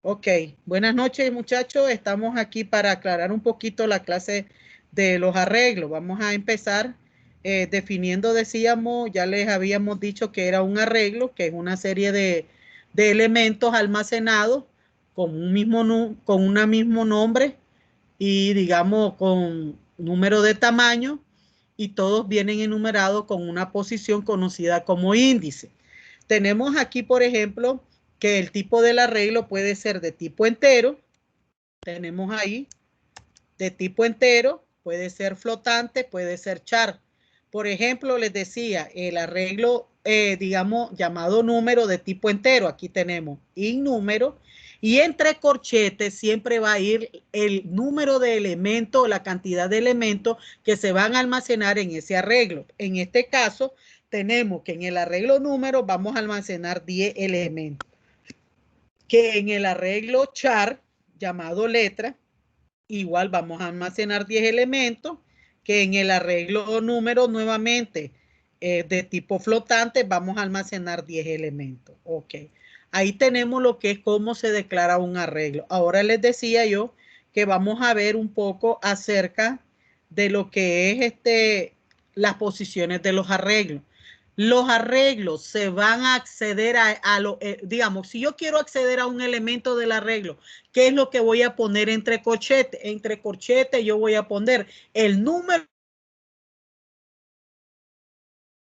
Ok, buenas noches muchachos. Estamos aquí para aclarar un poquito la clase de los arreglos. Vamos a empezar definiendo, decíamos, ya les habíamos dicho que era un arreglo, que es una serie de elementos almacenados con un mismo nombre y digamos con número de tamaño y todos vienen enumerados con una posición conocida como índice. Tenemos aquí, por ejemplo, que el tipo del arreglo puede ser de tipo entero. Tenemos ahí de tipo entero, puede ser flotante, puede ser char. Por ejemplo, les decía, el arreglo, digamos, llamado número de tipo entero. Aquí tenemos in número. Y entre corchetes siempre va a ir el número de elementos, la cantidad de elementos que se van a almacenar en ese arreglo. En este caso, tenemos que en el arreglo número vamos a almacenar 10 elementos. Que en el arreglo char, llamado letra, igual vamos a almacenar 10 elementos, que en el arreglo número nuevamente de tipo flotante vamos a almacenar 10 elementos. Ok, ahí tenemos lo que es cómo se declara un arreglo. Ahora les decía yo que vamos a ver un poco acerca de lo que es las posiciones de los arreglos. Los arreglos se van a acceder digamos, si yo quiero acceder a un elemento del arreglo, ¿qué es lo que voy a poner entre corchetes? Entre corchetes yo voy a poner el número.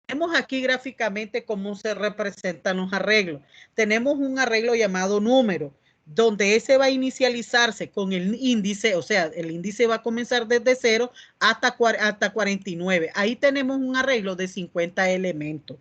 Tenemos aquí gráficamente cómo se representan los arreglos. Tenemos un arreglo llamado número, donde ese va a inicializarse con el índice, o sea, el índice va a comenzar desde 0 hasta 49. Ahí tenemos un arreglo de 50 elementos.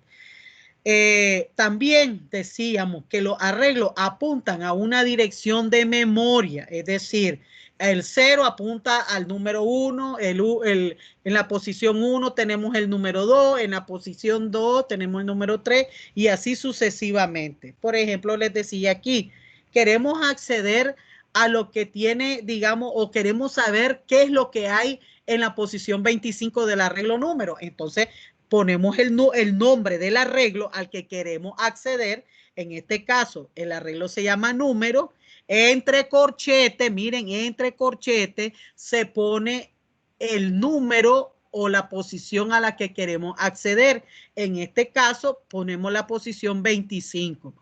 También decíamos que los arreglos apuntan a una dirección de memoria, es decir, el 0 apunta al número 1, en la posición 1 tenemos el número 2, en la posición 2 tenemos el número 3 y así sucesivamente. Por ejemplo, les decía aquí, queremos acceder a lo que tiene, digamos, o queremos saber qué es lo que hay en la posición 25 del arreglo número. Entonces, ponemos el nombre del arreglo al que queremos acceder. En este caso, el arreglo se llama número. Entre corchetes, miren, entre corchetes se pone el número o la posición a la que queremos acceder. En este caso, ponemos la posición 25.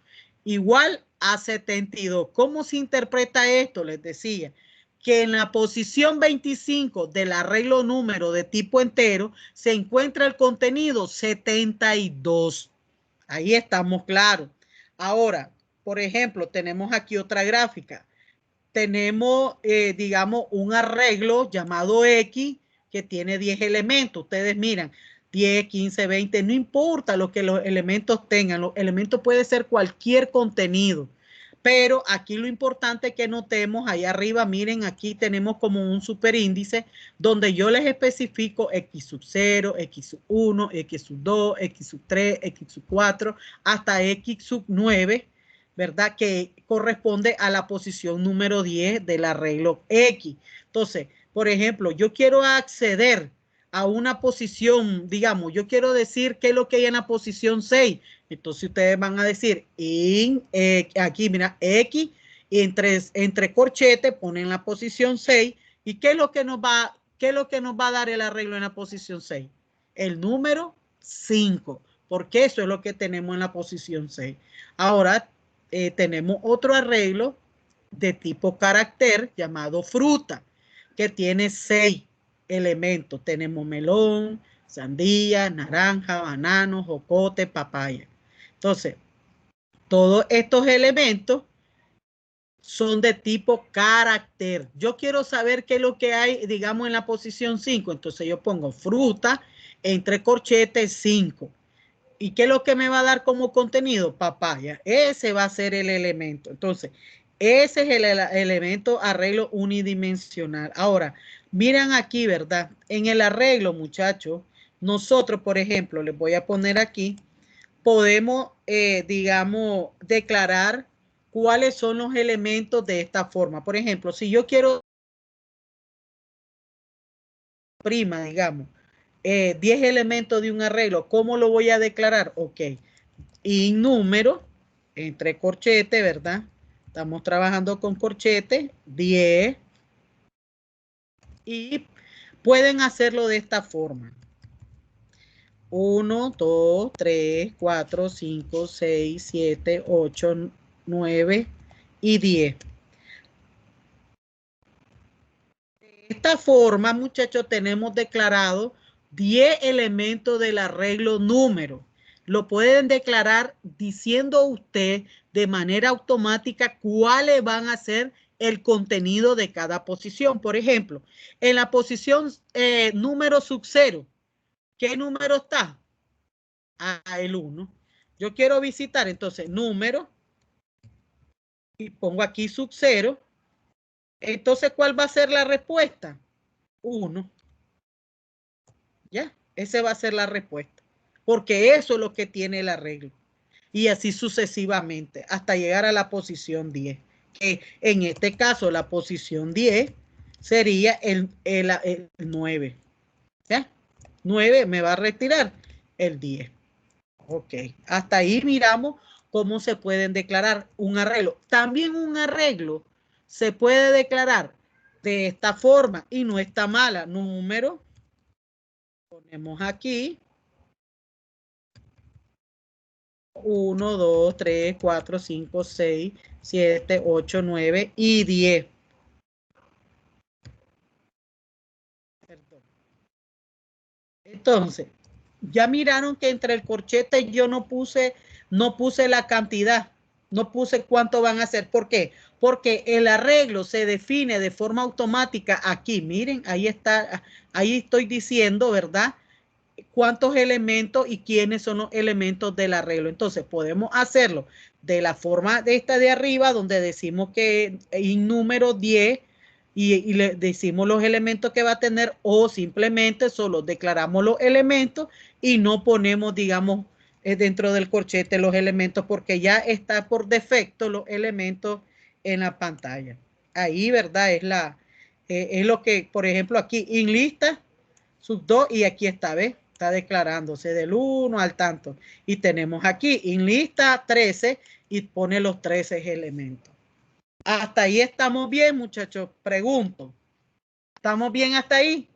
Igual a 72. ¿Cómo se interpreta esto? Les decía que en la posición 25 del arreglo número de tipo entero se encuentra el contenido 72. Ahí estamos claros. Ahora, por ejemplo, tenemos aquí otra gráfica. Tenemos, digamos, un arreglo llamado X que tiene 10 elementos. Ustedes miran, 10, 15, 20, no importa lo que los elementos tengan. Los elementos puede ser cualquier contenido. Pero aquí lo importante es que notemos ahí arriba, miren, aquí tenemos como un superíndice donde yo les especifico X sub 0, X sub 1, X sub 2, X sub 3, X sub 4, hasta X sub 9, ¿verdad? Que corresponde a la posición número 10 del arreglo X. Entonces, por ejemplo, yo quiero acceder a una posición, digamos, yo quiero decir qué es lo que hay en la posición 6. Entonces ustedes van a decir, aquí mira, X, y entre corchetes ponen la posición 6. ¿Y qué es lo que nos va a dar el arreglo en la posición 6? El número 5, porque eso es lo que tenemos en la posición 6. Ahora tenemos otro arreglo de tipo carácter llamado fruta, que tiene 6 elementos. Tenemos melón, sandía, naranja, banano, jocote, papaya. Entonces, todos estos elementos son de tipo carácter. Yo quiero saber qué es lo que hay, digamos, en la posición 5. Entonces yo pongo fruta entre corchetes 5. ¿Y qué es lo que me va a dar como contenido? Papaya. Ese va a ser el elemento. Entonces, ese es el elemento arreglo unidimensional. Ahora, miran aquí, ¿verdad? En el arreglo, muchachos, nosotros, por ejemplo, les voy a poner aquí, podemos, digamos, declarar cuáles son los elementos de esta forma. Por ejemplo, si yo quiero prima, digamos, 10 elementos de un arreglo, ¿cómo lo voy a declarar? Ok, y número, entre corchetes, ¿verdad? Estamos trabajando con corchete, 10. Y pueden hacerlo de esta forma. 1, 2, 3, 4, 5, 6, 7, 8, 9 y 10. De esta forma, muchachos, tenemos declarado 10 elementos del arreglo número. Lo pueden declarar diciendo usted de manera automática cuáles van a ser el contenido de cada posición. Por ejemplo, en la posición número sub 0, ¿qué número está? El 1. Yo quiero visitar entonces número y pongo aquí sub 0. Entonces, ¿cuál va a ser la respuesta? 1. ¿Ya? Esa va a ser la respuesta. Porque eso es lo que tiene el arreglo. Y así sucesivamente hasta llegar a la posición 10. Que en este caso la posición 10 sería el 9. ¿Ya? 9 me va a retirar el 10. Ok, hasta ahí miramos cómo se pueden declarar un arreglo. También un arreglo se puede declarar de esta forma y no está mala. Número, ponemos aquí 1, 2, 3, 4, 5, 6, 7, 8, 9 y 10. Perdón. Entonces, ya miraron que entre el corchete yo no puse la cantidad, no puse cuánto van a ser. ¿Por qué? Porque el arreglo se define de forma automática aquí. Miren, ahí está, ahí estoy diciendo, ¿verdad? Cuántos elementos y quiénes son los elementos del arreglo. Entonces, podemos hacerlo de la forma de esta de arriba, donde decimos que en número 10 y le decimos los elementos que va a tener, o simplemente solo declaramos los elementos y no ponemos, digamos, dentro del corchete los elementos, porque ya está por defecto los elementos en la pantalla. Ahí, ¿verdad? Es lo que, por ejemplo, aquí en lista, sub 2, y aquí está, ¿ves? Está declarándose del 1 al tanto. Y tenemos aquí en lista 13 y pone los 13 elementos. Hasta ahí estamos bien, muchachos. Pregunto. ¿Estamos bien hasta ahí?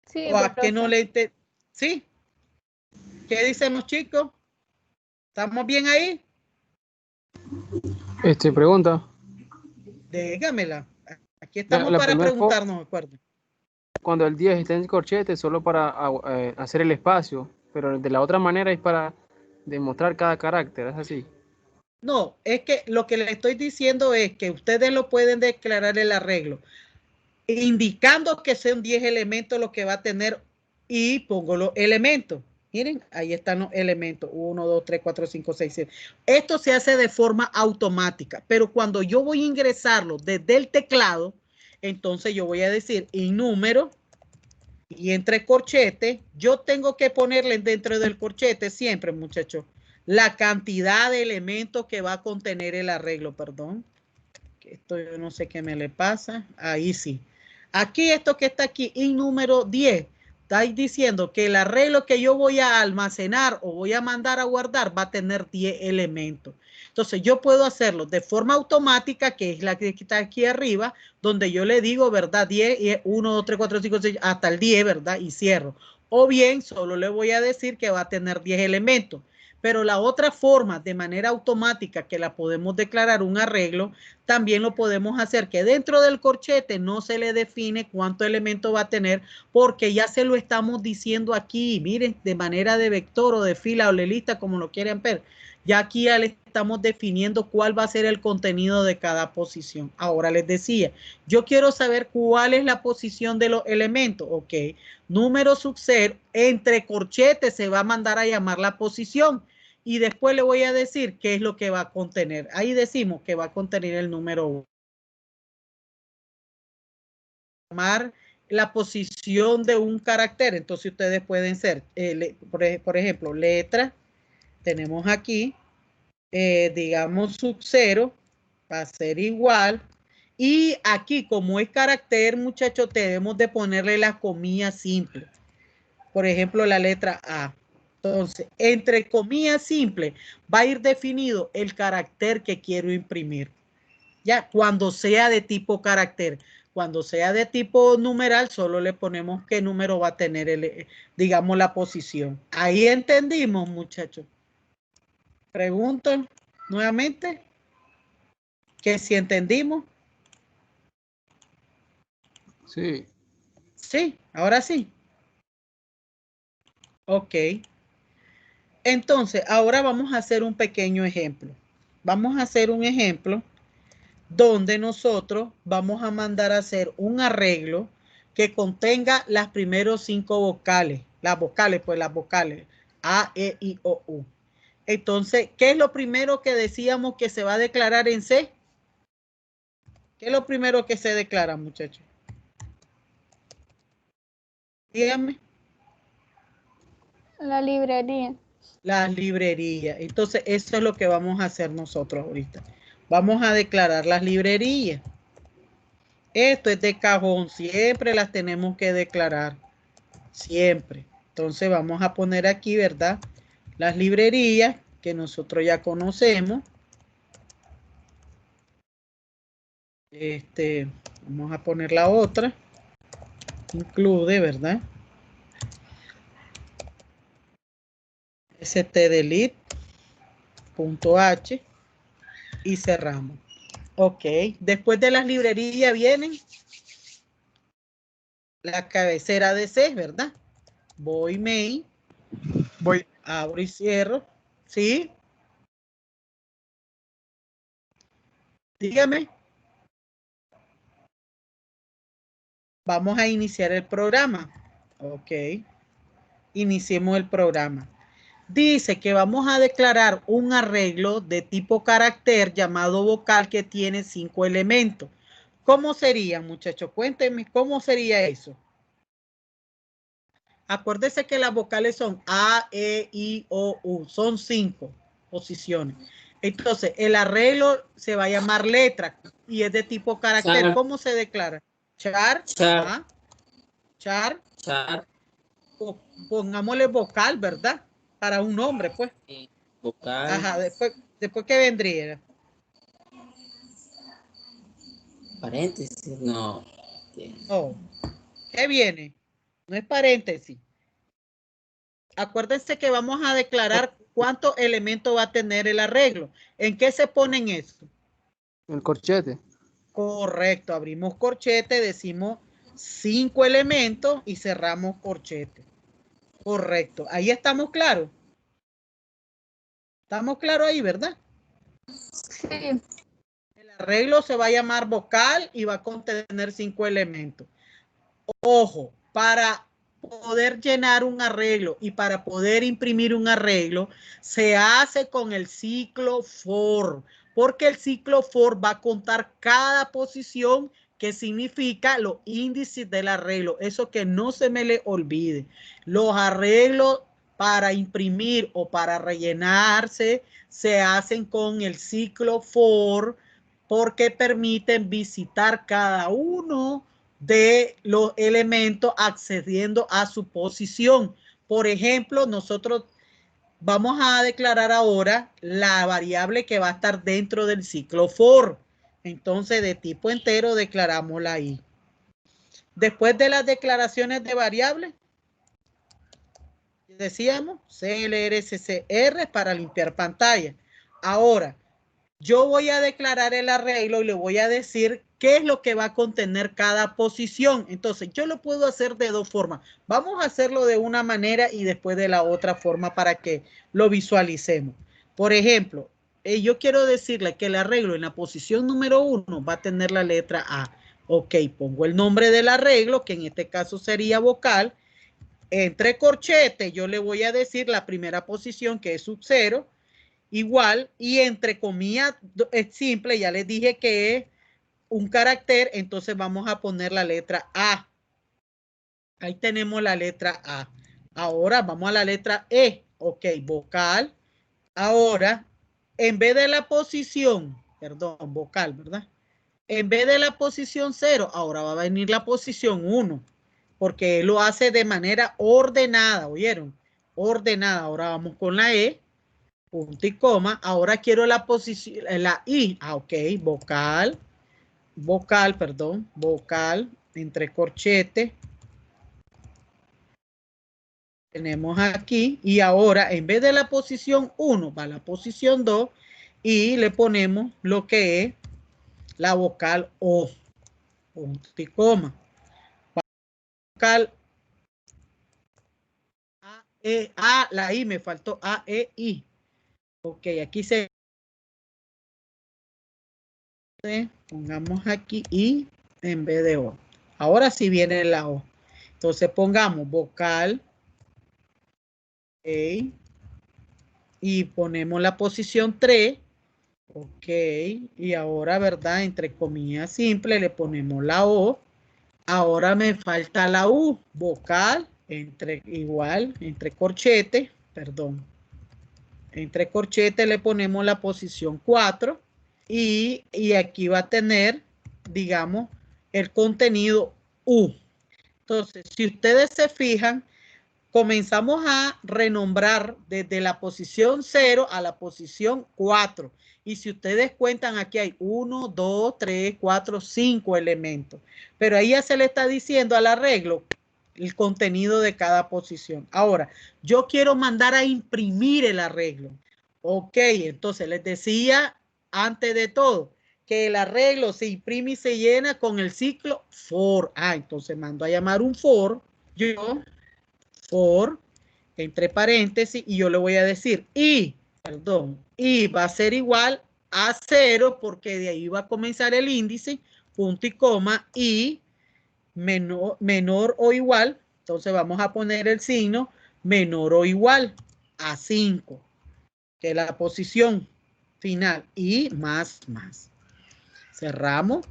Sí, ¿O a qué no profe. le... ¿Sí? ¿Qué dicen los chicos? ¿Estamos bien ahí? Pregunta. Dígamela. Aquí estamos La para primera preguntarnos, acuerdo. cuando el 10 está en el corchete, solo para hacer el espacio, pero de la otra manera es para demostrar cada carácter, es así. No, es que lo que le estoy diciendo es que ustedes lo pueden declarar el arreglo, indicando que son 10 elementos lo que va a tener y pongo los elementos. Miren, ahí están los elementos. 1, 2, 3, 4, 5, 6, 7. Esto se hace de forma automática, pero cuando yo voy a ingresarlo desde el teclado, entonces yo voy a decir en número y entre corchete, yo tengo que ponerle dentro del corchete siempre, muchachos, la cantidad de elementos que va a contener el arreglo, perdón. Esto yo no sé qué me le pasa. Ahí sí. Aquí esto que está aquí en número 10, está diciendo que el arreglo que yo voy a almacenar o voy a mandar a guardar va a tener 10 elementos. Entonces yo puedo hacerlo de forma automática, que es la que está aquí arriba, donde yo le digo, ¿verdad? 10, 1, 2, 3, 4, 5, 6, hasta el 10, ¿verdad? Y cierro. O bien, solo le voy a decir que va a tener 10 elementos. Pero la otra forma, de manera automática, que la podemos declarar un arreglo, también lo podemos hacer que dentro del corchete no se le define cuánto elemento va a tener, porque ya se lo estamos diciendo aquí, miren, de manera de vector o de fila o de lista, como lo quieran ver. Ya aquí ya le estamos definiendo cuál va a ser el contenido de cada posición. Ahora les decía, yo quiero saber cuál es la posición de los elementos. Ok, número sub 0, entre corchetes se va a mandar a llamar la posición. Y después le voy a decir qué es lo que va a contener. Ahí decimos que va a contener el número 1. Llamar la posición de un carácter. Entonces ustedes pueden ser, por ejemplo, letra. Tenemos aquí, digamos, sub 0. Va a ser igual. Y aquí, como es carácter, muchachos, debemos de ponerle la comilla simple. Por ejemplo, la letra A. Entonces, entre comillas simples, va a ir definido el carácter que quiero imprimir. Ya, cuando sea de tipo carácter. Cuando sea de tipo numeral, solo le ponemos qué número va a tener, digamos, la posición. Ahí entendimos, muchachos. Pregunto nuevamente que si entendimos. Sí. Sí, ahora sí. Ok. Entonces, ahora vamos a hacer un pequeño ejemplo. Vamos a hacer un ejemplo donde nosotros vamos a mandar a hacer un arreglo que contenga las primeros 5 vocales. Las vocales, pues las vocales. A, E, I, O, U. Entonces, ¿qué es lo primero que decíamos que se va a declarar en C? ¿Qué es lo primero que se declara, muchachos? Díganme. La librería. Las librerías. Entonces, eso es lo que vamos a hacer nosotros ahorita. Vamos a declarar las librerías. Esto es de cajón. Siempre las tenemos que declarar. Siempre. Entonces, vamos a poner aquí, ¿verdad? Las librerías que nosotros ya conocemos. Vamos a poner la otra. Include, ¿verdad? stdelete.h y cerramos. Ok, después de las librerías vienen la cabecera de C, ¿verdad? Voy main, voy, abro y cierro, ¿sí? Dígame. Vamos a iniciar el programa. Ok, iniciemos el programa. Dice que vamos a declarar un arreglo de tipo carácter llamado vocal que tiene 5 elementos. ¿Cómo sería, muchachos? Cuéntenme, ¿cómo sería eso? Acuérdese que las vocales son A, E, I, O, U. Son 5 posiciones. Entonces, el arreglo se va a llamar letra y es de tipo carácter. Char. ¿Cómo se declara? Char. Char. Ajá. Char. Char. Pongámosle vocal, ¿verdad? Para un nombre, pues. Vocal. Ajá, después ¿qué vendría? Paréntesis, no. Oh, ¿qué viene? No es paréntesis. Acuérdense que vamos a declarar cuántos elementos va a tener el arreglo. ¿En qué se ponen eso? El corchete. Correcto, abrimos corchete, decimos 5 elementos y cerramos corchete. Correcto, ahí estamos claros. Estamos claros ahí, ¿verdad? Sí. El arreglo se va a llamar vocal y va a contener 5 elementos. Ojo, para poder llenar un arreglo y para poder imprimir un arreglo, se hace con el ciclo for, porque el ciclo for va a contar cada posición que significa los índices del arreglo. Eso que no se me le olvide. Los arreglos para imprimir o para rellenarse se hacen con el ciclo for porque permiten visitar cada uno de los elementos accediendo a su posición. Por ejemplo, nosotros vamos a declarar ahora la variable que va a estar dentro del ciclo for. Entonces, de tipo entero, declarámosla ahí. Después de las declaraciones de variables, decíamos CLRCCR para limpiar pantalla. Ahora, yo voy a declarar el arreglo y le voy a decir qué es lo que va a contener cada posición. Entonces, yo lo puedo hacer de dos formas. Vamos a hacerlo de una manera y después de la otra forma para que lo visualicemos. Por ejemplo, yo quiero decirle que el arreglo en la posición número 1 va a tener la letra A. Ok, pongo el nombre del arreglo, que en este caso sería vocal. Entre corchetes, yo le voy a decir la primera posición, que es sub 0. Igual, y entre comillas, es simple, ya les dije que es un carácter, entonces vamos a poner la letra A. Ahí tenemos la letra A. Ahora vamos a la letra E. Ok, vocal. Ahora, en vez de la posición, perdón, vocal, ¿verdad? En vez de la posición 0, ahora va a venir la posición 1, porque lo hace de manera ordenada, ¿oyeron? ordenada. Ahora vamos con la E, punto y coma. Ahora quiero la posición, la I. Ok, vocal, entre corchetes. Tenemos aquí y ahora en vez de la posición 1 va a la posición 2 y le ponemos lo que es la vocal O, punto y coma. Vocal A, E, A, la I, me faltó A, E, I. Ok, aquí se... Pongamos aquí I en vez de O. Ahora sí viene la O. Entonces pongamos vocal A y ponemos la posición 3. Ok, y ahora, ¿verdad? Entre comillas simple le ponemos la O. Ahora me falta la U, vocal, entre corchete, perdón. Entre corchete le ponemos la posición 4 y aquí va a tener, digamos, el contenido U. Entonces, si ustedes se fijan, comenzamos a renombrar desde la posición 0 a la posición 4. Y si ustedes cuentan, aquí hay 1, 2, 3, 4, 5 elementos. Pero ahí ya se le está diciendo al arreglo el contenido de cada posición. Ahora, yo quiero mandar a imprimir el arreglo. Ok, entonces les decía antes de todo que el arreglo se imprime y se llena con el ciclo for. Entonces mando a llamar un for. Yo for, entre paréntesis, y yo le voy a decir y va a ser igual a 0 porque de ahí va a comenzar el índice, punto y coma, y menor o igual, entonces vamos a poner el signo menor o igual a 5, que es la posición final, y más. Cerramos.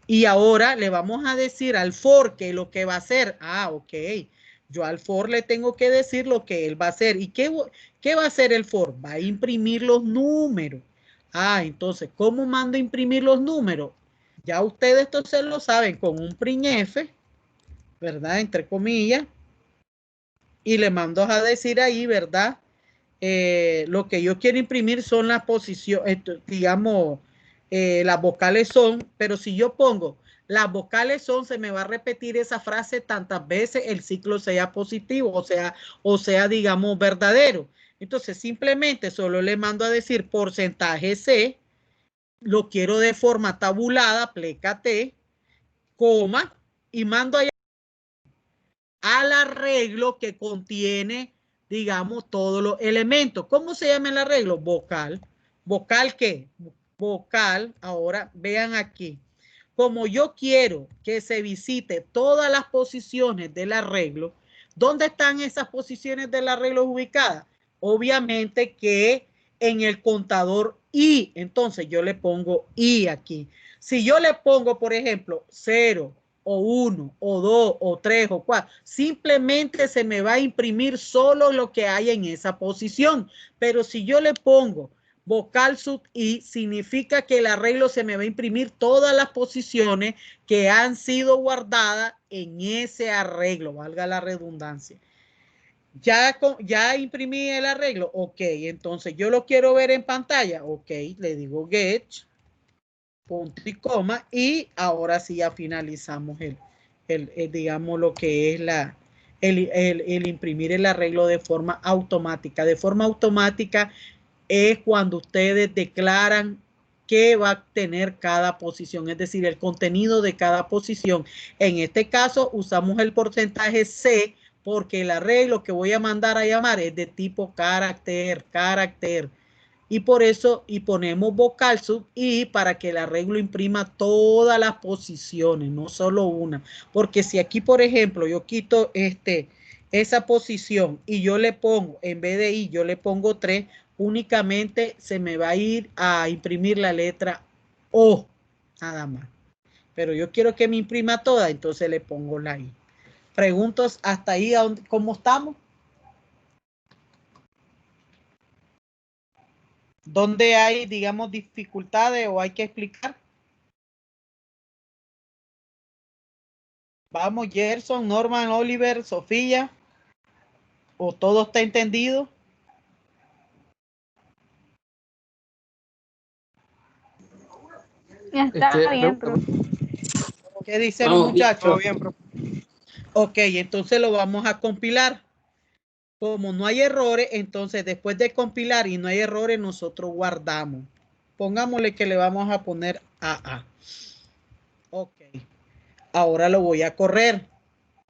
Y ahora le vamos a decir al for que lo que va a hacer. Ok. Yo al for le tengo que decir lo que él va a hacer. ¿Y qué va a hacer el for? Va a imprimir los números. Entonces, ¿cómo mando a imprimir los números? Ya ustedes entonces lo saben con un printf, ¿verdad? Entre comillas. Y le mando a decir ahí, ¿verdad? Lo que yo quiero imprimir son las posiciones, digamos, las vocales son, pero si yo pongo las vocales son, se me va a repetir esa frase tantas veces el ciclo sea positivo, o sea, digamos, verdadero. Entonces, simplemente solo le mando a decir porcentaje C, lo quiero de forma tabulada, pleca T, coma, y mando allá al arreglo que contiene, digamos, todos los elementos. ¿Cómo se llama el arreglo? Vocal. ¿Vocal qué? Vocal, ahora vean aquí. Como yo quiero que se visite todas las posiciones del arreglo, ¿dónde están esas posiciones del arreglo ubicadas? Obviamente que en el contador I. Entonces yo le pongo I aquí. Si yo le pongo, por ejemplo, 0, o 1, o 2, o 3, o 4. Simplemente se me va a imprimir solo lo que hay en esa posición. Pero si yo le pongo vocal sub I, significa que el arreglo se me va a imprimir todas las posiciones que han sido guardadas en ese arreglo, valga la redundancia. Ya imprimí el arreglo, ok, entonces yo lo quiero ver en pantalla, ok, le digo get, punto y coma, y ahora sí ya finalizamos digamos lo que es el imprimir el arreglo de forma automática. De forma automática es cuando ustedes declaran qué va a tener cada posición, es decir, el contenido de cada posición. En este caso usamos el porcentaje C porque el arreglo que voy a mandar a llamar es de tipo carácter. Y por eso, y ponemos vocal sub y para que el arreglo imprima todas las posiciones, no solo una. Porque si aquí, por ejemplo, yo quito esa posición y yo le pongo, en vez de I, yo le pongo 3, únicamente se me va a ir a imprimir la letra O, nada más. Pero yo quiero que me imprima toda, entonces le pongo la I. Preguntas hasta ahí, ¿cómo estamos? ¿Dónde hay, digamos, dificultades o hay que explicar? Vamos, Gerson, Norman, Oliver, Sofía. ¿O todo está entendido? Está bien, profe. ¿Qué dicen los Vamos bien. Todo muchachos? bien, profe. Ok, entonces lo vamos a compilar. Como no hay errores, entonces después de compilar y no hay errores, nosotros guardamos. Pongámosle que le vamos a poner AA. Ok. Ahora lo voy a correr.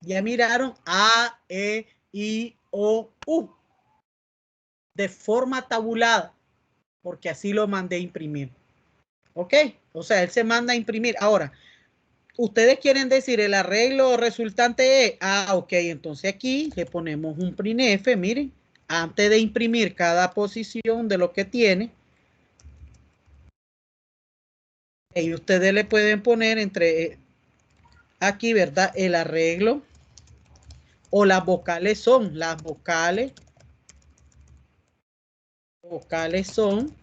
Ya miraron A, E, I, O, U. De forma tabulada. Porque así lo mandé a imprimir. Ok. O sea, él se manda a imprimir. Ahora, ustedes quieren decir el arreglo resultante es, ok, entonces aquí le ponemos un printf, miren, antes de imprimir cada posición de lo que tiene, y ustedes le pueden poner entre aquí, ¿verdad? El arreglo o las vocales son, vocales son,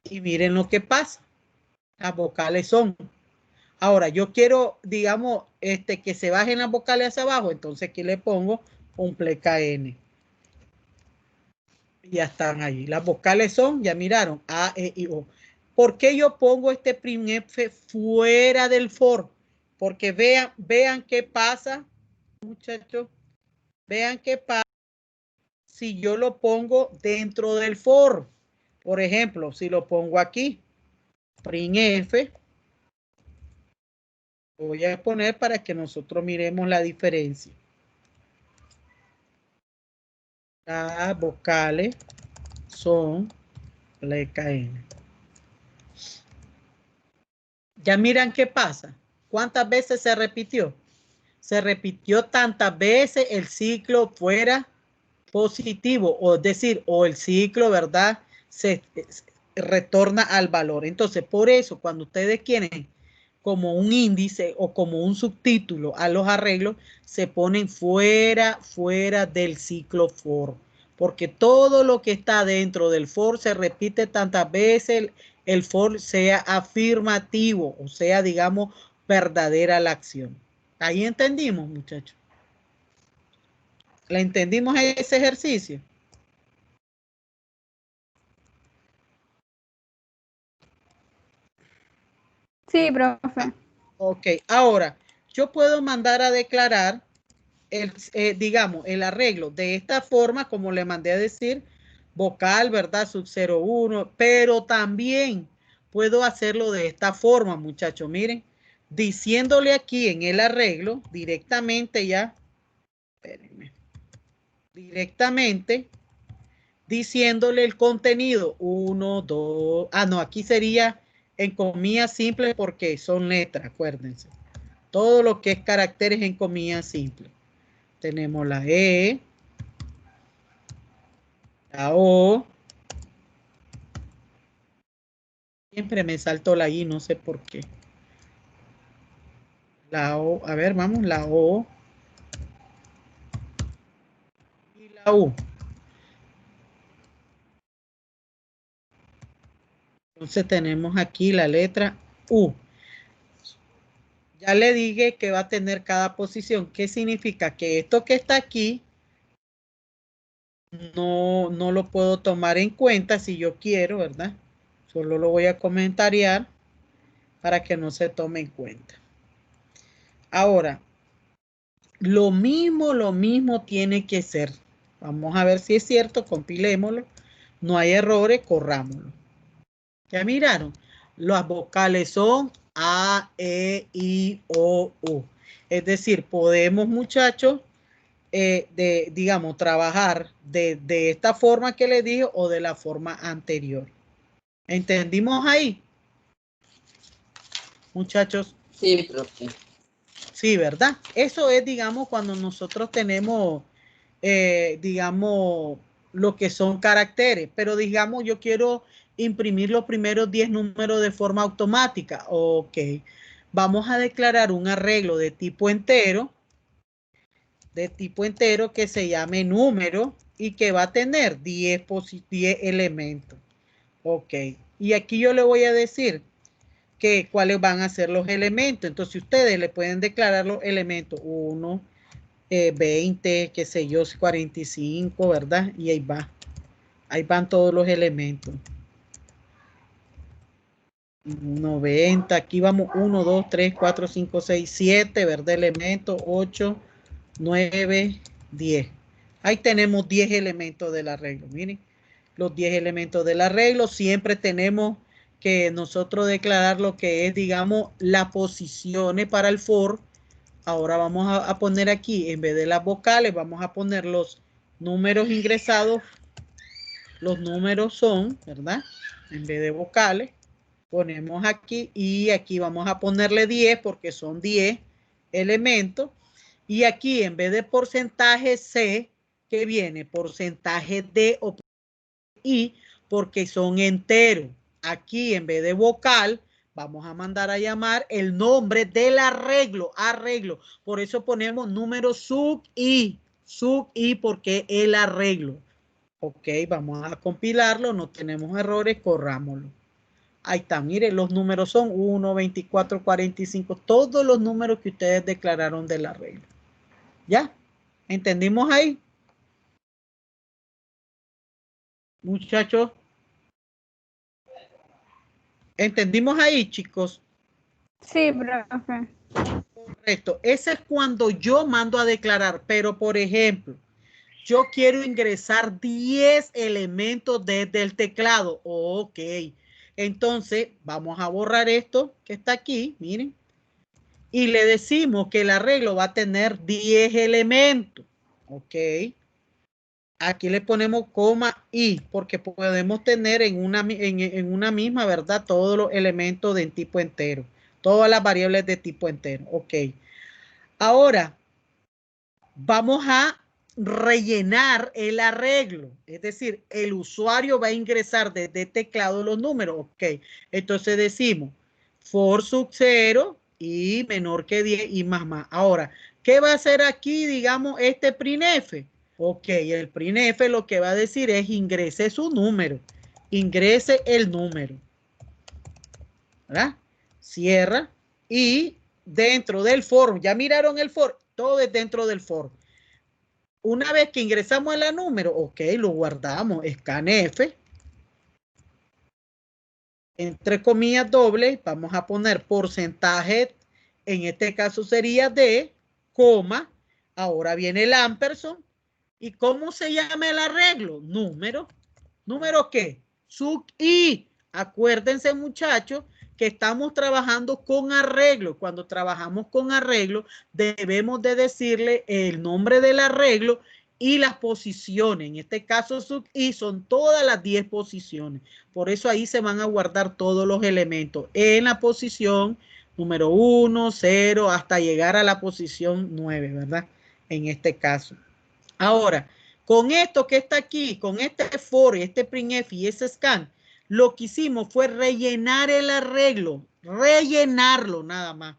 y miren lo que pasa, las vocales son. Ahora, yo quiero, digamos, que se bajen las vocales hacia abajo, entonces aquí le pongo un pleca N. Ya están ahí. Las vocales son, ya miraron, A, E, I, O. ¿Por qué yo pongo este printf fuera del for? Porque vean qué pasa, muchachos. Vean qué pasa si yo lo pongo dentro del for. Por ejemplo, si lo pongo aquí, printf, voy a poner para que nosotros miremos la diferencia. Las vocales son pleca N. Ya miran qué pasa. ¿Cuántas veces se repitió? Se repitió tantas veces el ciclo fuera positivo, o es decir, o el ciclo, ¿verdad? Se retorna al valor. Entonces, por eso, cuando ustedes quieren como un índice o como un subtítulo a los arreglos, se ponen fuera del ciclo for. Porque todo lo que está dentro del for se repite tantas veces el for sea afirmativo, o sea, digamos, verdadera la acción. Ahí entendimos, muchachos. ¿La entendimos ese ejercicio? Sí, profe. Ok, ahora, yo puedo mandar a declarar digamos, el arreglo de esta forma, como le mandé a decir, vocal, ¿verdad? Sub 01, pero también puedo hacerlo de esta forma, muchachos, miren, diciéndole aquí en el arreglo, directamente ya, espérenme, directamente, diciéndole el contenido, 1, 2, no, aquí sería en comillas simples porque son letras, acuérdense. Todo lo que es caracteres en comillas simples. Tenemos la E, la O. Siempre me salto la I, no sé por qué. La O, a ver, vamos, la O. Y la U. Entonces tenemos aquí la letra U. Ya le dije que va a tener cada posición. ¿Qué significa? Que esto que está aquí no lo puedo tomar en cuenta si yo quiero, ¿verdad? Solo lo voy a comentariar para que no se tome en cuenta. Ahora, lo mismo tiene que ser. Vamos a ver si es cierto, compilémoslo. No hay errores, corrámoslo. ¿Ya miraron? Las vocales son A, E, I, O, U. Es decir, podemos, muchachos, digamos, trabajar de esta forma que les dije o de la forma anterior. ¿Entendimos ahí? Muchachos. Sí, profe. Sí, ¿verdad? Eso es, digamos, cuando nosotros tenemos, digamos, lo que son caracteres, pero digamos, yo quiero imprimir los primeros 10 números de forma automática. Ok, vamos a declarar un arreglo de tipo entero que se llame número y que va a tener 10 elementos. Ok, y aquí yo le voy a decir que cuáles van a ser los elementos. Entonces ustedes le pueden declarar los elementos 1, 20, qué sé yo, 45, ¿verdad? Y ahí va. Ahí van todos los elementos. 90, aquí vamos 1, 2, 3, 4, 5, 6, 7, ¿verdad? Elementos, 8, 9, 10. Ahí tenemos 10 elementos del arreglo. Miren, los 10 elementos del arreglo. Siempre tenemos que nosotros declarar lo que es, digamos, las posiciones para el for. Ahora vamos a poner aquí, en vez de las vocales, vamos a poner los números ingresados. Los números son, ¿verdad? En vez de vocales, ponemos aquí y aquí vamos a ponerle 10 porque son 10 elementos. Y aquí en vez de porcentaje C, ¿qué viene? Porcentaje D o I porque son enteros. Aquí en vez de vocal, vamos a mandar a llamar el nombre del arreglo. Arreglo. Por eso ponemos número sub I. Sub I porque el arreglo. Ok, vamos a compilarlo. No tenemos errores. Corrámoslo. Ahí está, mire, los números son 1, 24, 45, todos los números que ustedes declararon del arreglo. ¿Ya? ¿Entendimos ahí? Muchachos. ¿Entendimos ahí, chicos? Sí, profe. Correcto. Ese es cuando yo mando a declarar, pero por ejemplo, yo quiero ingresar 10 elementos desde el teclado. Ok. Entonces, vamos a borrar esto que está aquí, miren. Y le decimos que el arreglo va a tener 10 elementos. Ok. Aquí le ponemos coma y porque podemos tener en una misma, ¿verdad? Todos los elementos de tipo entero. Todas las variables de tipo entero. Ok. Ahora, vamos a rellenar el arreglo. Es decir, el usuario va a ingresar desde teclado los números. Ok. Entonces decimos for sub 0 y menor que 10 y más. Ahora, ¿qué va a hacer aquí, digamos, este printf? Ok, el printf lo que va a decir es ingrese su número. Ingrese el número. ¿Verdad? Cierra. Y dentro del for, ¿ya miraron el for? Todo es dentro del for. Una vez que ingresamos el número, ok, lo guardamos. Scanf. Entre comillas doble, vamos a poner porcentaje. En este caso sería de, coma. Ahora viene el ampersand. ¿Y cómo se llama el arreglo? Número. ¿Número qué? Sub I. Acuérdense, muchachos, que estamos trabajando con arreglo. Cuando trabajamos con arreglo, debemos de decirle el nombre del arreglo y las posiciones. En este caso, sub I son todas las 10 posiciones. Por eso ahí se van a guardar todos los elementos en la posición número 1, 0, hasta llegar a la posición 9, ¿verdad? En este caso. Ahora, con esto que está aquí, con este for, este printf y ese scan, lo que hicimos fue rellenar el arreglo, rellenarlo nada más.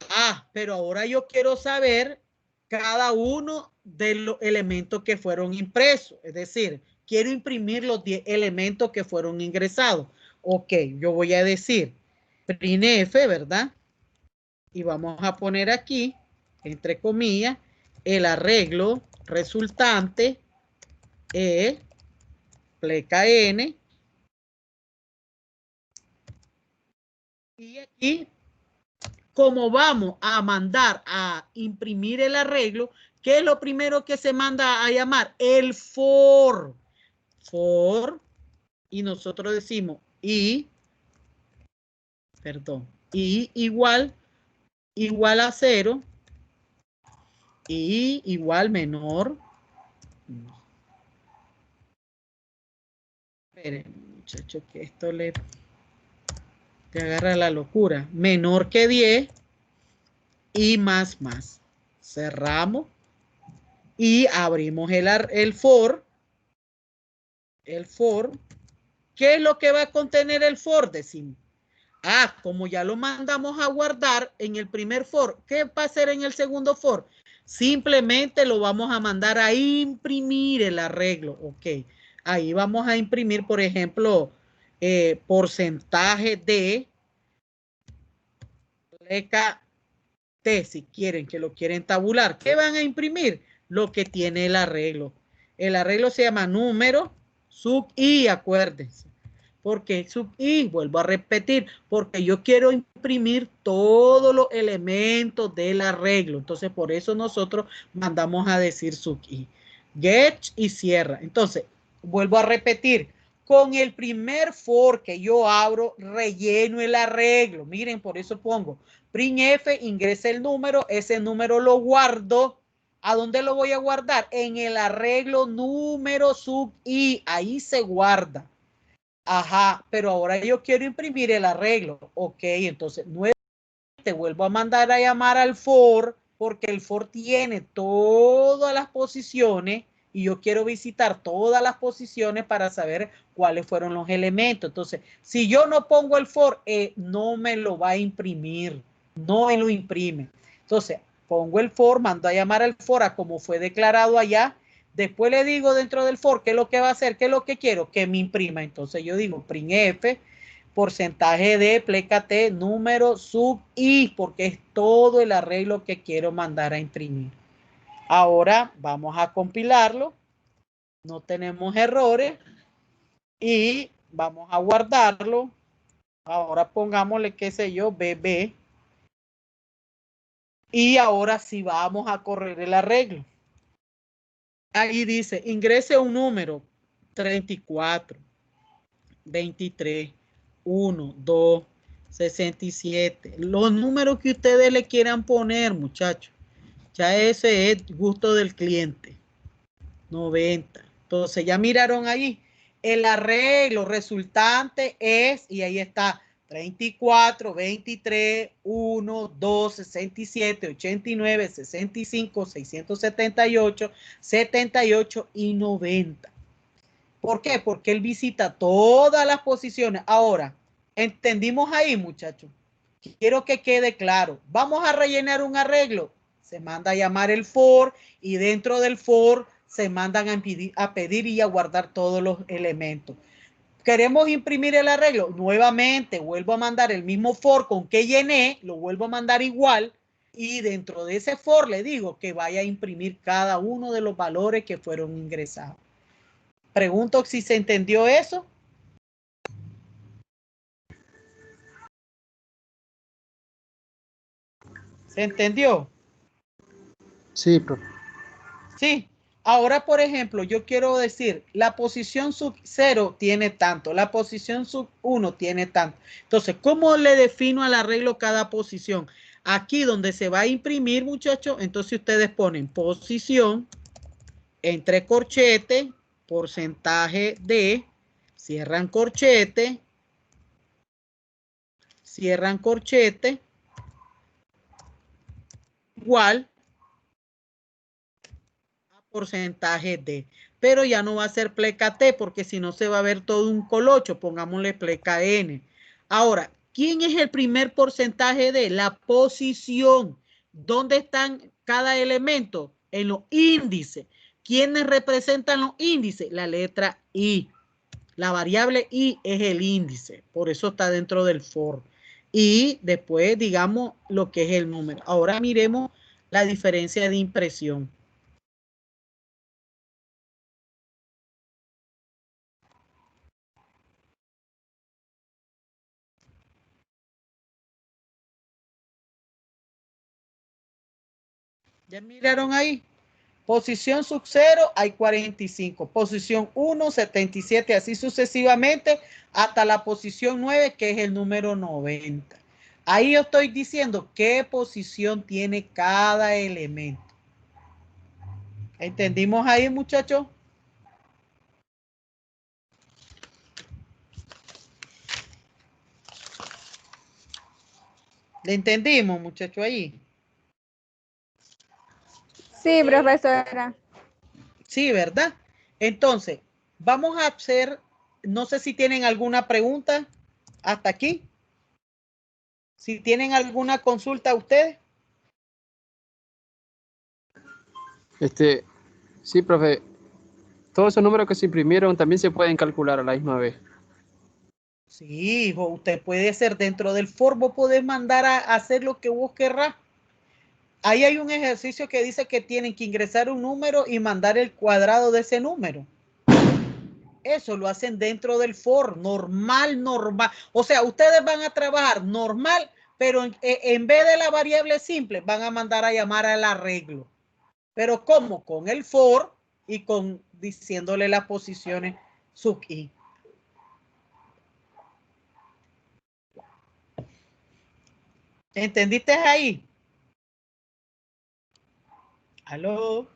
Ah, pero ahora yo quiero saber cada uno de los elementos que fueron impresos. Es decir, quiero imprimir los 10 elementos que fueron ingresados. Ok, yo voy a decir printf, ¿verdad? Y vamos a poner aquí, entre comillas, el arreglo resultante pleca n. Y aquí, como vamos a mandar a imprimir el arreglo, ¿qué es lo primero que se manda a llamar? El for. For. Y nosotros decimos y igual a 0 y igual menor. Esperen, muchachos, que esto te agarra la locura. Menor que 10 y más. Cerramos y abrimos el for. El for. ¿Qué es lo que va a contener el for? Decimos. Ah, como ya lo mandamos a guardar en el primer for, ¿qué va a hacer en el segundo for? Simplemente lo vamos a mandar a imprimir el arreglo. Ok. Ahí vamos a imprimir, por ejemplo, porcentaje de pleca T, si quieren, que lo quieren tabular, ¿qué van a imprimir? Lo que tiene el arreglo. El arreglo se llama número sub I, acuérdense. Porque sub I, vuelvo a repetir, porque yo quiero imprimir todos los elementos del arreglo. Entonces, por eso nosotros mandamos a decir sub I. Get y cierra. Entonces, vuelvo a repetir. Con el primer for que yo abro, relleno el arreglo. Miren, por eso pongo printf, ingresa el número, ese número lo guardo. ¿A dónde lo voy a guardar? En el arreglo número sub I. Ahí se guarda. Ajá, pero ahora yo quiero imprimir el arreglo. Ok, entonces nuevamente vuelvo a mandar a llamar al for, porque el for tiene todas las posiciones y yo quiero visitar todas las posiciones para saber cuáles fueron los elementos. Entonces, si yo no pongo el for, no me lo va a imprimir, no me lo imprime. Entonces, pongo el for, mando a llamar al for a como fue declarado allá. Después le digo dentro del for qué es lo que va a hacer, qué es lo que quiero, que me imprima. Entonces yo digo printf, porcentaje de pleca T, número sub I, porque es todo el arreglo que quiero mandar a imprimir. Ahora vamos a compilarlo. No tenemos errores. Y vamos a guardarlo. Ahora pongámosle, qué sé yo, BB. Y ahora sí vamos a correr el arreglo. Ahí dice, ingrese un número 34, 23, 1, 2, 67. Los números que ustedes le quieran poner, muchachos. Ya ese es gusto del cliente. 90. Entonces, ya miraron ahí. El arreglo resultante es, y ahí está, 34, 23, 1, 2, 67, 89, 65, 678, 78 y 90. ¿Por qué? Porque él visita todas las posiciones. Ahora, ¿entendimos ahí, muchachos? Quiero que quede claro. Vamos a rellenar un arreglo. Se manda a llamar el for y dentro del for se mandan a pedir y a guardar todos los elementos. Queremos imprimir el arreglo. Nuevamente vuelvo a mandar el mismo for con que llené, lo vuelvo a mandar igual y dentro de ese for le digo que vaya a imprimir cada uno de los valores que fueron ingresados. Pregunto si se entendió eso. ¿Se entendió? Sí, profe. Sí. Ahora, por ejemplo, yo quiero decir, la posición sub 0 tiene tanto, la posición sub 1 tiene tanto. Entonces, ¿cómo le defino al arreglo cada posición? Aquí donde se va a imprimir, muchachos, entonces ustedes ponen posición, entre corchete, porcentaje de, cierran corchete, igual porcentaje de, pero ya no va a ser pleca T porque si no se va a ver todo un colocho, pongámosle pleca N. Ahora, ¿quién es el primer porcentaje de? La posición. ¿Dónde están cada elemento? En los índices. ¿Quiénes representan los índices? La letra I. La variable I es el índice, por eso está dentro del for. Y después, digamos, lo que es el número. Ahora miremos la diferencia de impresión. ¿Ya miraron ahí? Posición sub 0 hay 45. Posición 1, 77, así sucesivamente hasta la posición 9, que es el número 90. Ahí yo estoy diciendo qué posición tiene cada elemento. ¿Entendimos ahí, muchachos? ¿Le entendimos, muchachos, ahí? Sí, profesora. Sí, ¿verdad? Entonces, vamos a hacer, no sé si tienen alguna pregunta hasta aquí. Si tienen alguna consulta ustedes. Sí, profe. Todos esos números que se imprimieron también se pueden calcular a la misma vez. Sí, hijo, usted puede hacer dentro del for, vos podés mandar a hacer lo que vos querrás. Ahí hay un ejercicio que dice que tienen que ingresar un número y mandar el cuadrado de ese número. Eso lo hacen dentro del for, normal. O sea, ustedes van a trabajar normal, pero en vez de la variable simple, van a mandar a llamar al arreglo. Pero ¿cómo? Con el for y con diciéndole las posiciones sub i. ¿Entendiste ahí? ¿Aló?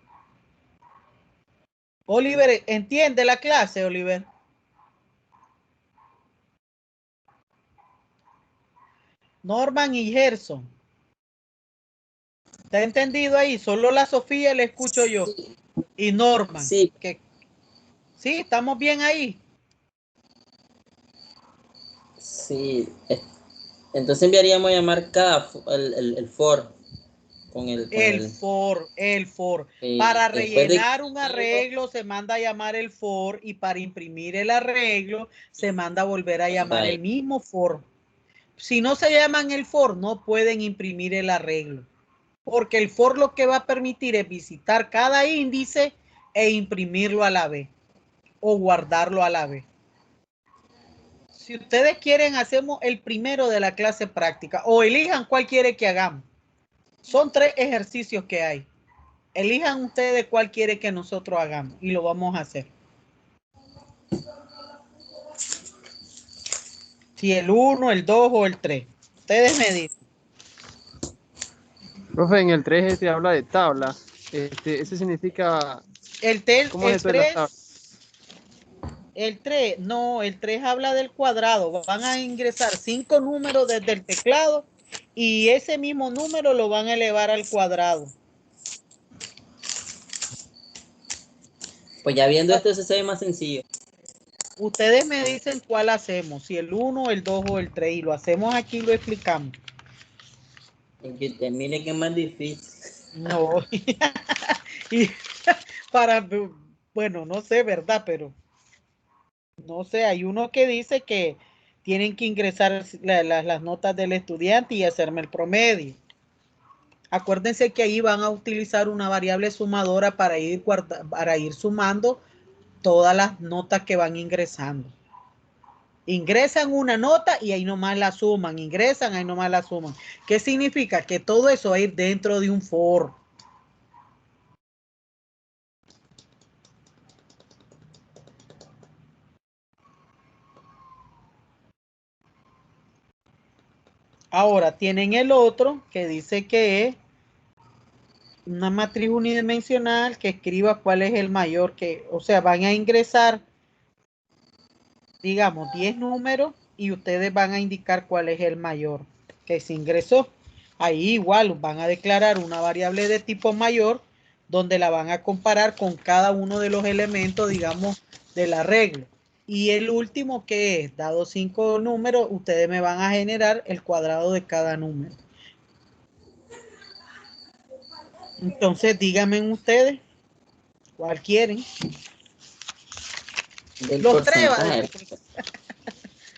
Oliver, ¿entiende la clase, Oliver? Norman y Gerson. ¿Está entendido ahí? Solo la Sofía le escucho yo. Y Norman. Sí. Sí, estamos bien ahí. Sí. Entonces enviaríamos a llamar cada el for con El for. Para rellenar un arreglo se manda a llamar el for y para imprimir el arreglo se manda a volver a llamar el mismo for. Si no se llaman el for, no pueden imprimir el arreglo. Porque el for lo que va a permitir es visitar cada índice e imprimirlo a la vez o guardarlo a la vez. Si ustedes quieren, hacemos el primero de la clase práctica o elijan cuál quiere que hagamos. Son 3 ejercicios que hay. Elijan ustedes cuál quiere que nosotros hagamos y lo vamos a hacer. Si el 1, el 2 o el 3. Ustedes me dicen. Profe, en el 3 habla de tabla. Ese significa... ¿Cómo es eso de las tablas? El 3, no, el 3 habla del cuadrado. Van a ingresar 5 números desde el teclado y ese mismo número lo van a elevar al cuadrado. Pues ya viendo esto se ve más sencillo. Ustedes me dicen cuál hacemos, si el 1, el 2 o el 3 y lo hacemos aquí y lo explicamos. El que termine que es más difícil. No. Y bueno, no sé, ¿verdad? Pero no sé, hay uno que dice que tienen que ingresar las notas del estudiante y hacerme el promedio. Acuérdense que ahí van a utilizar una variable sumadora para ir sumando todas las notas que van ingresando. Ingresan una nota y ahí nomás la suman. Ingresan, ahí nomás la suman. ¿Qué significa? Que todo eso va a ir dentro de un for. Ahora tienen el otro que dice que es una matriz unidimensional que escriba cuál es el mayor o sea, van a ingresar, digamos, 10 números y ustedes van a indicar cuál es el mayor que se ingresó. Ahí igual van a declarar una variable de tipo mayor donde la van a comparar con cada uno de los elementos, digamos, del arreglo. Y el último que es, dado 5 números, ustedes me van a generar el cuadrado de cada número. Entonces, díganme ustedes, ¿cuál quieren? Del Los 3.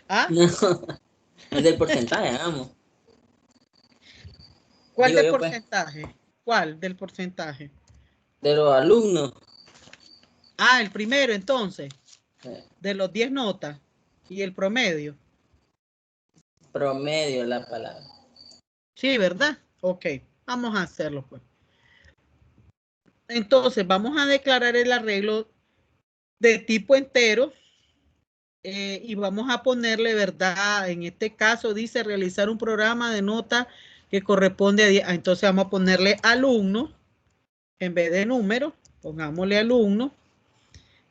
¿Ah? No, es del porcentaje, hagamos. ¿Cuál del porcentaje? Pues. ¿Cuál del porcentaje? De los alumnos. Ah, el primero entonces. De los 10 notas. ¿Y el promedio? Promedio la palabra. Sí, ¿verdad? Ok, vamos a hacerlo pues. Entonces, vamos a declarar el arreglo de tipo entero. Y vamos a ponerle, ¿verdad? En este caso dice realizar un programa de nota que corresponde a 10. Entonces vamos a ponerle alumno en vez de número. Pongámosle alumno.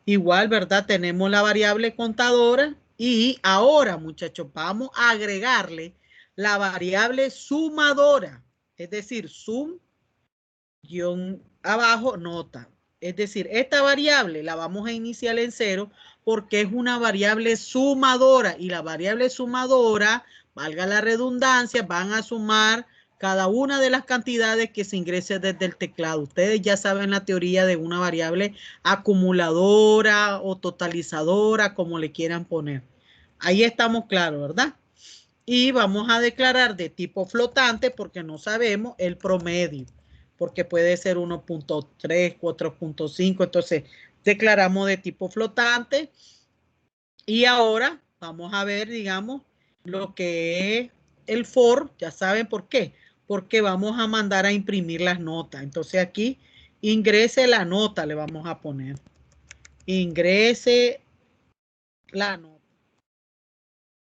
Igual, ¿verdad? Tenemos la variable contadora y ahora, muchachos, vamos a agregarle la variable sumadora. Es decir, sum guión abajo nota. Es decir, esta variable la vamos a iniciar en 0 porque es una variable sumadora y la variable sumadora, valga la redundancia, van a sumar cada una de las cantidades que se ingrese desde el teclado. Ustedes ya saben la teoría de una variable acumuladora o totalizadora, como le quieran poner. Ahí estamos claros, ¿verdad? Y vamos a declarar de tipo flotante porque no sabemos el promedio. porque puede ser 1.3, 4.5, entonces declaramos de tipo flotante. Y ahora vamos a ver, digamos, lo que es el for. Ya saben por qué. Porque vamos a mandar a imprimir las notas. Entonces aquí ingrese la nota, le vamos a poner. Ingrese la nota.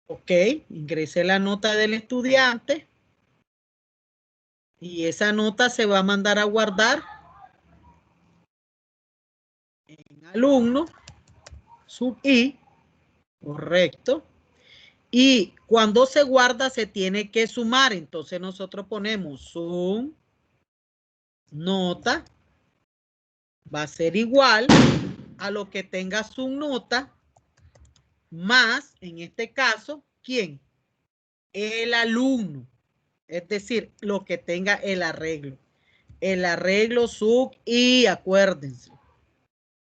Ok, ingrese la nota del estudiante. Y esa nota se va a mandar a guardar en alumno, sub i, correcto. Y cuando se guarda se tiene que sumar. Entonces nosotros ponemos sum nota. Va a ser igual a lo que tenga sum nota más, en este caso, ¿quién? El alumno. Es decir, lo que tenga el arreglo. El arreglo sub i, acuérdense.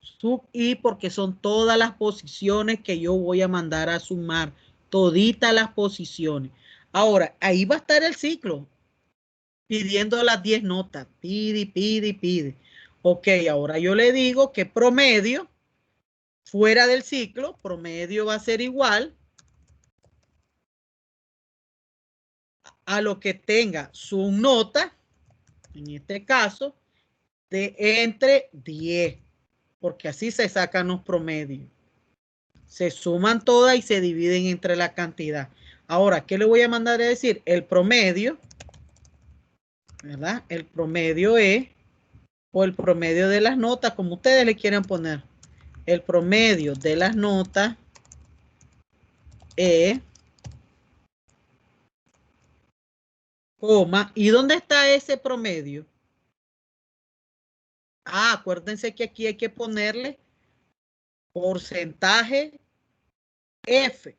Sub i porque son todas las posiciones que yo voy a mandar a sumar. Toditas las posiciones. Ahora, ahí va a estar el ciclo. Pidiendo las 10 notas. Pide, pide, pide. Ok, ahora yo le digo que promedio, fuera del ciclo, promedio va a ser igual a lo que tenga su nota, en este caso, de entre 10. Porque así se sacan los promedios. Se suman todas y se dividen entre la cantidad. Ahora, ¿qué le voy a mandar a decir? El promedio, ¿verdad? El promedio es, o el promedio de las notas, como ustedes le quieran poner. El promedio de las notas es, coma, ¿y dónde está ese promedio? Ah, acuérdense que aquí hay que ponerle porcentaje F,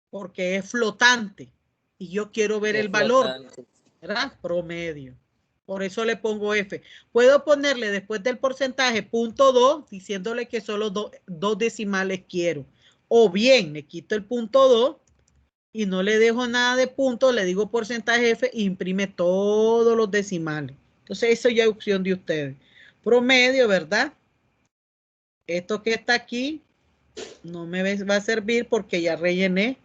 porque es flotante y yo quiero ver el valor, ¿verdad? Promedio. Por eso le pongo F. Puedo ponerle después del porcentaje punto 2, diciéndole que solo dos decimales quiero. O bien le quito el punto 2 y no le dejo nada de punto, le digo porcentaje F e imprime todos los decimales. Entonces eso ya es opción de ustedes. Promedio, ¿verdad? Esto que está aquí no me va a servir porque ya rellené.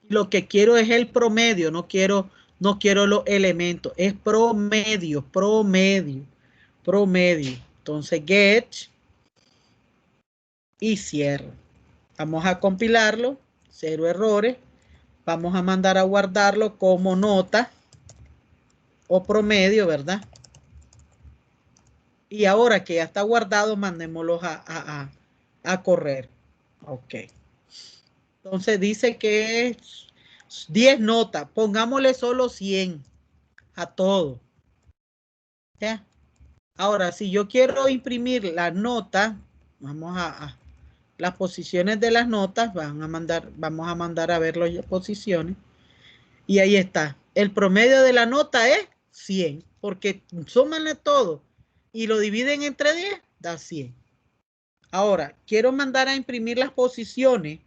Lo que quiero es el promedio, no quiero los elementos, es promedio. Entonces get y cierro. Vamos a compilarlo, 0 errores. Vamos a mandar a guardarlo como nota o promedio, ¿verdad? Y ahora que ya está guardado, mandémoslos a correr. Ok. Entonces dice que es 10 notas. Pongámosle solo 100 a todo. ¿Ya? Ahora, si yo quiero imprimir las notas, vamos a las posiciones de las notas, vamos a mandar a ver las posiciones. Y ahí está. El promedio de la nota es 100, porque súmanle todo y lo dividen entre 10, da 100. Ahora, quiero mandar a imprimir las posiciones.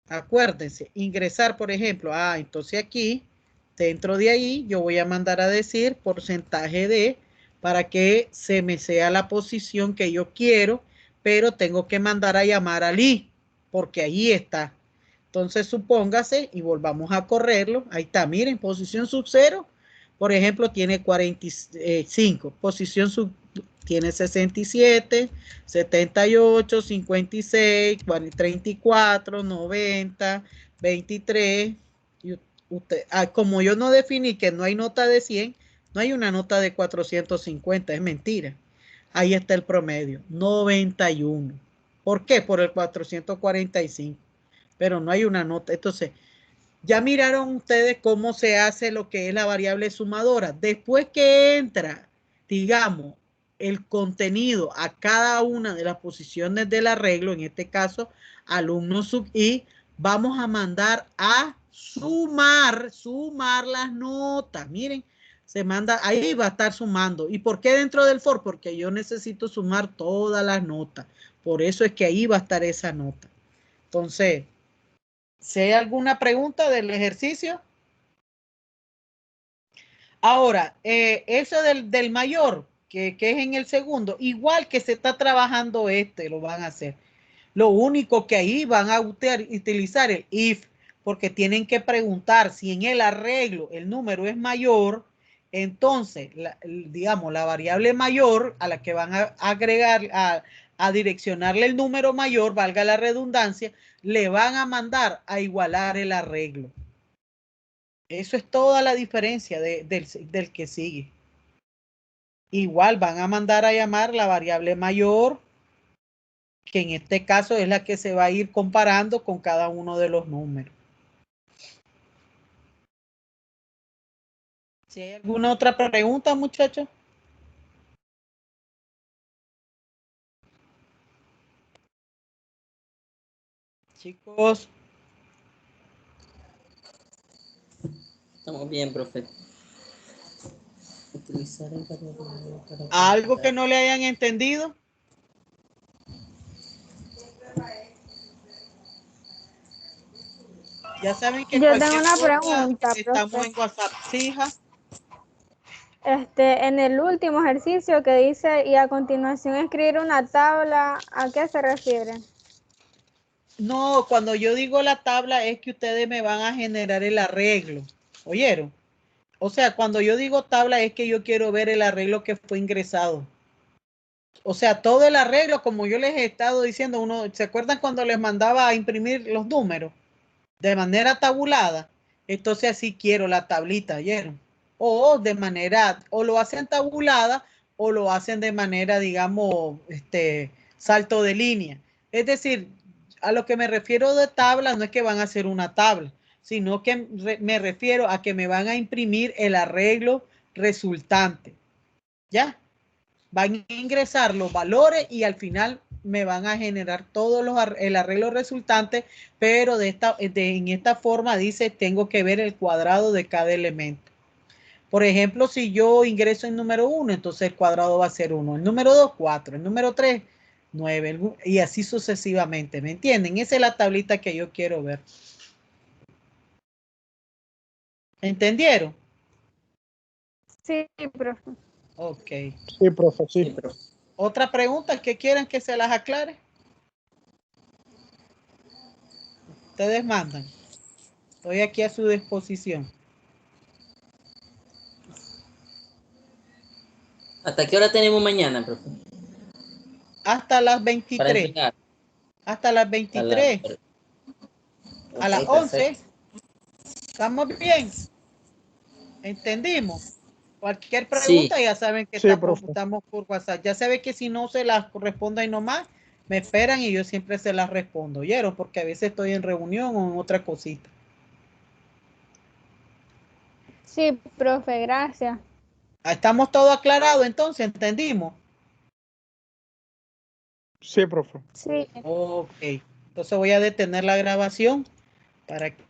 Acuérdense, ingresar, por ejemplo, entonces aquí, dentro de ahí, yo voy a mandar a decir porcentaje de, para que se me sea la posición que yo quiero, pero tengo que mandar a llamar al i, porque ahí está. Entonces, supóngase, y volvamos a correrlo, ahí está, miren, posición sub 0, por ejemplo, tiene 45, posición sub tiene 67, 78, 56, 34, 90, 23. Y usted, como yo no definí que no hay nota de 100, no hay una nota de 450, es mentira. Ahí está el promedio, 91. ¿Por qué? Por el 445. Pero no hay una nota. Entonces, ya miraron ustedes cómo se hace lo que es la variable sumadora. Después que entra, digamos, el contenido a cada una de las posiciones del arreglo, en este caso, alumno sub i, vamos a mandar a sumar las notas. Miren, se manda, ahí va a estar sumando. ¿Y por qué dentro del for? Porque yo necesito sumar todas las notas. Por eso es que ahí va a estar esa nota. Entonces, si hay alguna pregunta del ejercicio. Ahora, eso del mayor, que es en el segundo, igual que se está trabajando lo van a hacer. Lo único que ahí van a utilizar el if, porque tienen que preguntar si en el arreglo el número es mayor, entonces, digamos, la variable mayor a la que van a agregar, a direccionarle el número mayor, valga la redundancia, le van a mandar a igualar el arreglo. Eso es toda la diferencia del que sigue. Igual van a mandar a llamar la variable mayor, que en este caso es la que se va a ir comparando con cada uno de los números. Si hay alguna otra pregunta, muchachos. Chicos. Estamos bien, profe. Utilizar el variable para ¿Algo que no le hayan entendido? Ya saben que Yo tengo cualquier una cosa pregunta, estamos profe. en WhatsApp. Sí, hija. En el último ejercicio que dice y a continuación escribir una tabla, ¿a qué se refiere? No, cuando yo digo la tabla es que ustedes me van a generar el arreglo. ¿Oyeron? O sea, cuando yo digo tabla es que yo quiero ver el arreglo que fue ingresado. O sea, todo el arreglo, como yo les he estado diciendo, ¿se acuerdan cuando les mandaba a imprimir los números de manera tabulada? Entonces así quiero la tablita, ¿oyeron? O de manera, o lo hacen tabulada o lo hacen de manera, digamos, salto de línea. Es decir, a lo que me refiero de tabla no es que van a hacer una tabla, sino que me refiero a que me van a imprimir el arreglo resultante. ¿Ya? Van a ingresar los valores y al final me van a generar el arreglo resultante, pero en esta forma dice tengo que ver el cuadrado de cada elemento. Por ejemplo, si yo ingreso en número 1, entonces el cuadrado va a ser 1. El número 2, 4. El número 3, 9. Y así sucesivamente. ¿Me entienden? Esa es la tablita que yo quiero ver. ¿Entendieron? Sí, profe. Ok. Sí, profe, Sí, sí. profe. ¿Otra pregunta que quieran que se las aclare? Ustedes mandan. Estoy aquí a su disposición. ¿Hasta qué hora tenemos mañana, profe? Hasta las Para 23. entregar. Hasta las A 23. A las Ok, 11. perfecto. ¿Estamos bien? ¿Entendimos? Cualquier Sí, pregunta ya saben que Sí, profe. estamos por WhatsApp. Ya saben que si no se las respondo ahí nomás, me esperan y yo siempre se las respondo. ¿Oyeron? Porque a veces estoy en reunión o en otra cosita. Sí, profe, gracias. ¿Estamos todo aclarado entonces? ¿Entendimos? Sí, profe. Sí. Ok. Entonces voy a detener la grabación para que